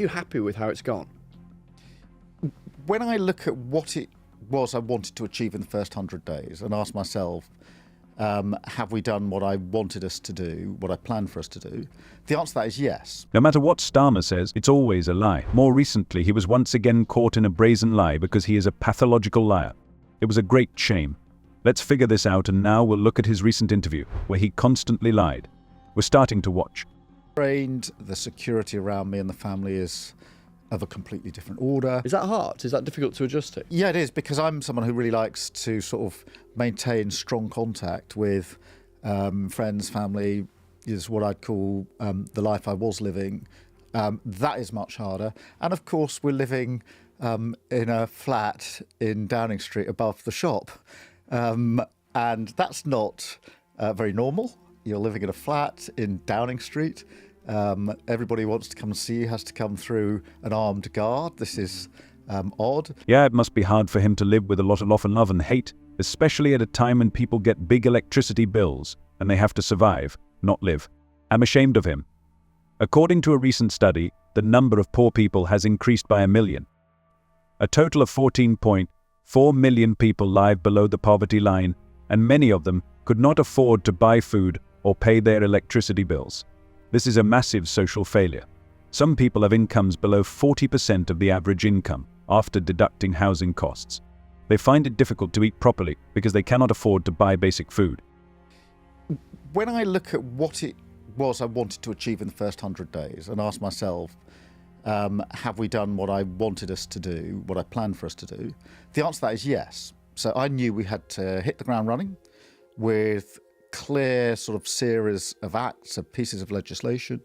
you happy with how it's gone? When I look at what it was I wanted to achieve in the first 100 days and ask myself, have we done what I wanted us to do, what I planned for us to do? The answer to that is yes. No matter what Starmer says, it's always a lie. More recently, he was once again caught in a brazen lie because he is a pathological liar. It was a great shame. Let's figure this out, and now we'll look at his recent interview, where he constantly lied. We're starting to watch. The security around me and the family is of a completely different order. Is that hard? Is that difficult to adjust to? Yeah, it is, because I'm someone who really likes to sort of maintain strong contact with friends, family, is what I'd call the life I was living. That is much harder. And of course, we're living in a flat in Downing Street above the shop. And that's not very normal. You're living in a flat in Downing Street. Everybody wants to come and see you has to come through an armed guard. This is odd. Yeah, it must be hard for him to live with a lot of love and hate, especially at a time when people get big electricity bills and they have to survive, not live. I'm ashamed of him. According to a recent study, the number of poor people has increased by 1 million. A total of 14.4 million people live below the poverty line, and many of them could not afford to buy food or pay their electricity bills. This is a massive social failure. Some people have incomes below 40% of the average income after deducting housing costs. They find it difficult to eat properly because they cannot afford to buy basic food. When I look at what it was I wanted to achieve in the first 100 days and ask myself, have we done what I wanted us to do, what I planned for us to do? The answer to that is yes. So I knew we had to hit the ground running with clear sort of series of acts, of pieces of legislation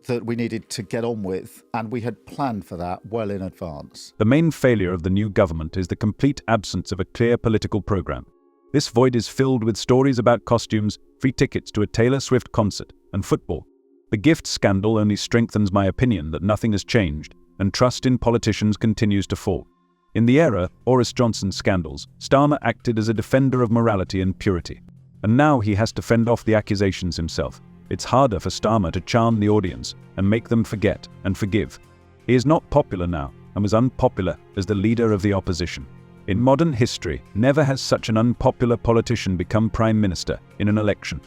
that we needed to get on with, and we had planned for that well in advance. The main failure of the new government is the complete absence of a clear political program. This void is filled with stories about costumes, free tickets to a Taylor Swift concert, and football. The gift scandal only strengthens my opinion that nothing has changed, and trust in politicians continues to fall. In the era Boris Johnson scandals, Starmer acted as a defender of morality and purity. And now he has to fend off the accusations himself. It's harder for Starmer to charm the audience and make them forget and forgive. He is not popular now and was unpopular as the leader of the opposition. In modern history, never has such an unpopular politician become prime minister in an election.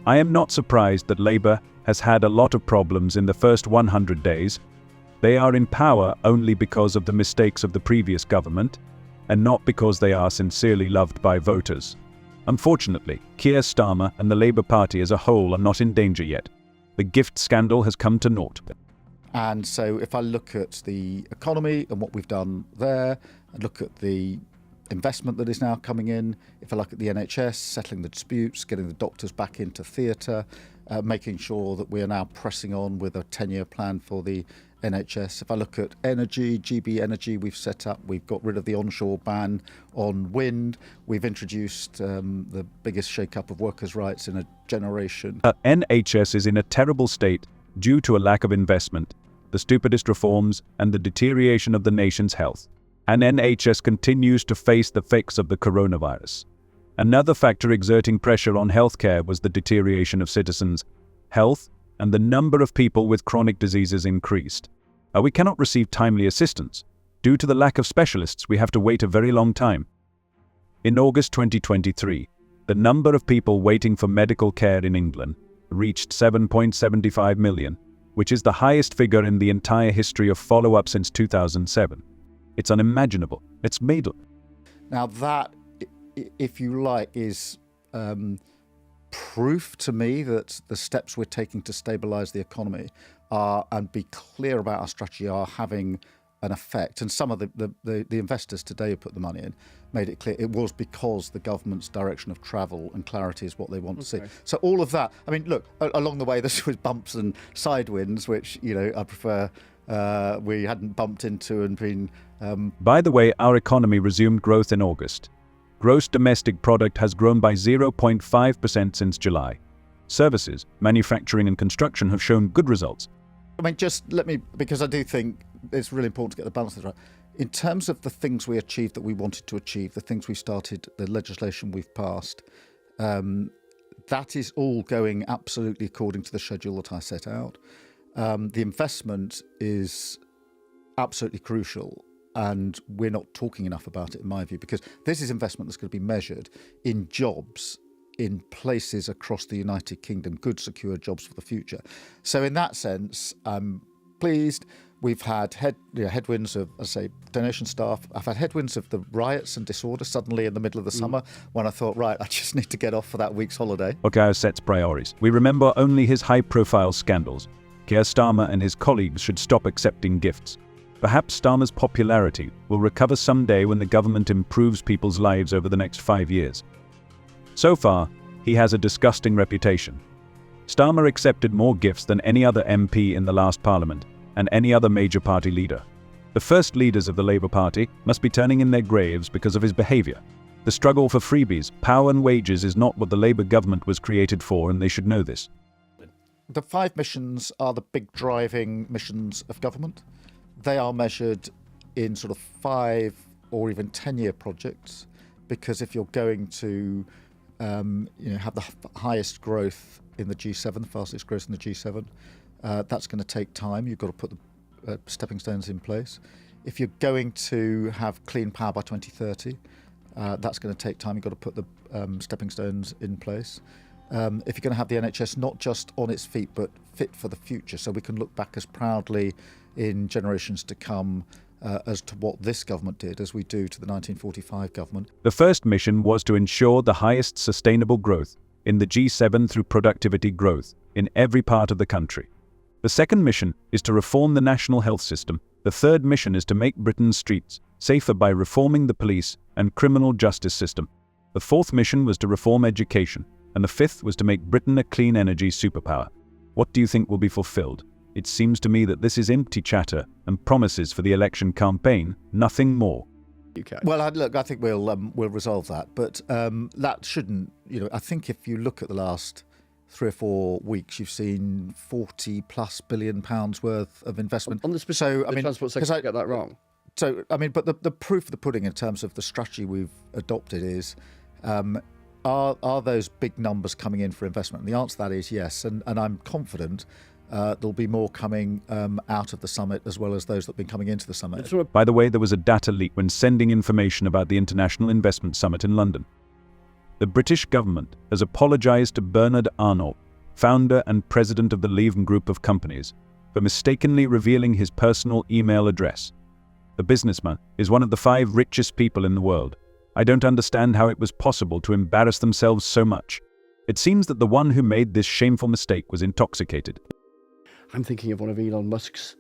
I am not surprised that Labour has had a lot of problems in the first 100 days. They are in power only because of the mistakes of the previous government, and not because they are sincerely loved by voters. Unfortunately, Keir Starmer and the Labour Party as a whole are not in danger yet. The gift scandal has come to naught. And so if I look at the economy and what we've done there, and look at the investment that is now coming in, if I look at the NHS, settling the disputes, getting the doctors back into theatre, making sure that we are now pressing on with a 10-year plan for the NHS. If I look at energy, GB Energy we've set up, we've got rid of the onshore ban on wind, we've introduced the biggest shake-up of workers' rights in a generation. NHS is in a terrible state due to a lack of investment, the stupidest reforms, and the deterioration of the nation's health. And NHS continues to face the effects of the coronavirus. Another factor exerting pressure on healthcare was the deterioration of citizens' health, and the number of people with chronic diseases increased. We cannot receive timely assistance. Due to the lack of specialists, we have to wait a very long time. In August 2023, the number of people waiting for medical care in England reached 7.75 million, which is the highest figure in the entire history of follow-up since 2007. It's unimaginable. It's made up. Now that, if you like, is proof to me that the steps we're taking to stabilise the economy are, and be clear about our strategy, are having an effect. And some of the investors today who put the money in made it clear it was because the government's direction of travel and clarity is what they want to see. So all of that, I mean, look, along the way this was bumps and side winds, which, you know, I prefer we hadn't bumped into and been... By the way, our economy resumed growth in August. Gross domestic product has grown by 0.5% since July. Services, manufacturing and construction have shown good results. I mean, just let me, because I do think it's really important to get the balance right. In terms of the things we achieved that we wanted to achieve, the things we started, the legislation we've passed, that is all going absolutely according to the schedule that I set out. The investment is absolutely crucial, and we're not talking enough about it, in my view, because this is investment that's going to be measured in jobs in places across the United Kingdom, good, secure jobs for the future. So in that sense, I'm pleased. We've had headwinds of, as I say, donation staff. I've had headwinds of the riots and disorder suddenly in the middle of the summer when I thought, right, I just need to get off for that week's holiday. Keir sets priorities. We remember only his high-profile scandals. Keir Starmer and his colleagues should stop accepting gifts. Perhaps Starmer's popularity will recover someday when the government improves people's lives over the next 5 years. So far, he has a disgusting reputation. Starmer accepted more gifts than any other MP in the last parliament, and any other major party leader. The first leaders of the Labour Party must be turning in their graves because of his behaviour. The struggle for freebies, power and wages is not what the Labour government was created for, and they should know this. The 5 missions are the big driving missions of government. They are measured in sort of 5 or even 10-year projects, because if you're going to have the highest growth in the G7, the fastest growth in the G7, that's going to take time. You've got to put the stepping stones in place. If you're going to have clean power by 2030, that's going to take time. You've got to put the stepping stones in place. If you're going to have the NHS not just on its feet, but fit for the future, so we can look back as proudly in generations to come as to what this government did, as we do to the 1945 government. The first mission was to ensure the highest sustainable growth in the G7 through productivity growth in every part of the country. The second mission is to reform the national health system. The third mission is to make Britain's streets safer by reforming the police and criminal justice system. The fourth mission was to reform education, and the fifth was to make Britain a clean energy superpower. What do you think will be fulfilled? It seems to me that this is empty chatter and promises for the election campaign, nothing more. UK. Well, I think we'll resolve that, but that shouldn't. I think if you look at the last 3 or 4 weeks, you've seen £40+ billion worth of investment On the transport sector, get that wrong. So, but the proof of the pudding in terms of the strategy we've adopted is, are those big numbers coming in for investment? And the answer to that is yes, and I'm confident there'll be more coming out of the summit, as well as those that have been coming into the summit. By the way, there was a data leak when sending information about the International Investment Summit in London. The British government has apologised to Bernard Arnault, founder and president of the Leven Group of companies, for mistakenly revealing his personal email address. The businessman is one of the 5 richest people in the world. I don't understand how it was possible to embarrass themselves so much. It seems that the one who made this shameful mistake was intoxicated. I'm thinking of one of Elon Musk's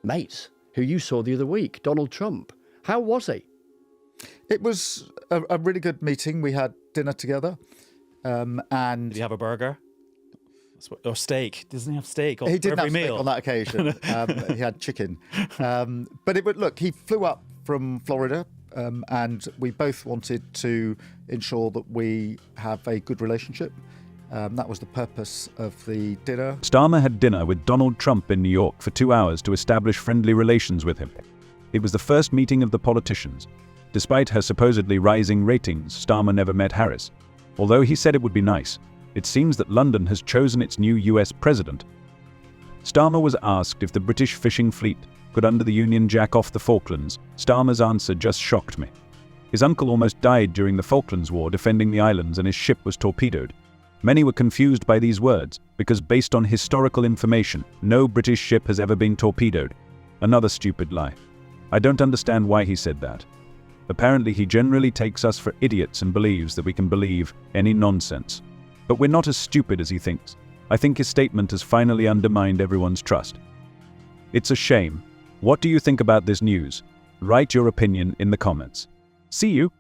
mates, who you saw the other week, Donald Trump. How was he? It was a really good meeting. We had dinner together, and did he have a burger or steak? Doesn't he have steak? He didn't have every steak meal on that occasion. He had chicken, but look, he flew up from Florida, and we both wanted to ensure that we have a good relationship. That was the purpose of the dinner. Starmer had dinner with Donald Trump in New York for 2 hours to establish friendly relations with him. It was the first meeting of the politicians. Despite her supposedly rising ratings, Starmer never met Harris. Although he said it would be nice, it seems that London has chosen its new US president. Starmer was asked if the British fishing fleet could under the Union jack off the Falklands. Starmer's answer just shocked me. His uncle almost died during the Falklands War defending the islands, and his ship was torpedoed. Many were confused by these words, because based on historical information, no British ship has ever been torpedoed. Another stupid lie. I don't understand why he said that. Apparently he generally takes us for idiots and believes that we can believe any nonsense. But we're not as stupid as he thinks. I think his statement has finally undermined everyone's trust. It's a shame. What do you think about this news? Write your opinion in the comments. See you!